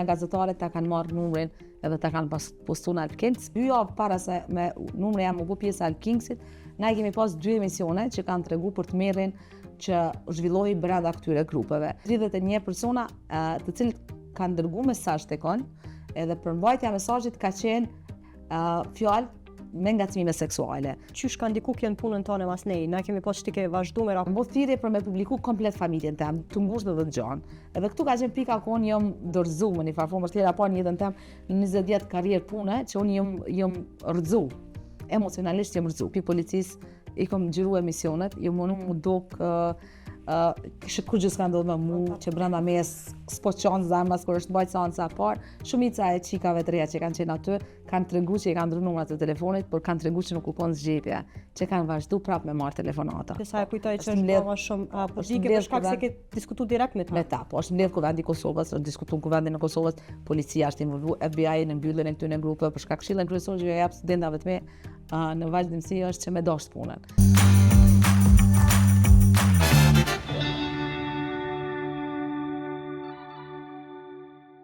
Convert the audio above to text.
një gazetare ta kanë marrë numrin edhe ta kanë postu në Alkings. 2 javë para se me numri jam u bë pjesë e Alkingsit, na kemi pas 2 emisione që kanë tregu për të merrin që zhvillohej brenda këtyre grupeve. 31 persona të cilët kanë dërguar mesazh tekon, edhe përmbajtja e mesazhit ka qenë fjalë me ngacmime seksuale. Qysh ka ndiku kjo në punën tonë mas nej? Na kemi pas shtike vazhduar apo Mbo thirrje për me publiku komplet familjen tem, të ngushtë dhe të gjanë. Edhe këtu ka qenë pika ku unë jam dorëzuar në një farë formë tjetër apo në jetën tem në 20 vjet karrierë pune që unë jam rrëzu. Emocionalisht jam rrëzu. Pi policisë i kam xhiruar emisionet, ju më duk kishte kur gjë s'ka ndodhur me mua, që brenda mes s'po çon zemra kur është mbajt seanca e parë. Shumica e çikave të reja që kanë qenë aty kanë treguar që i kanë dhënë numrat e telefonit, por kanë treguar që nuk u kon zgjidhje, që kanë vazhduar prapë me marr telefonata. Sa e kujtoj që është më shumë politike për shkak se ke diskutuar direkt me ta. Me ta, po është mbledh kuvendi i Kosovës, diskutuar kuvendin e Kosovës, policia është involvuar, FBI në mbylljen e këtyre grupeve për shkak Këshillit kryesor që ja jap studentëve të me në vazhdimsi është që me dash punën.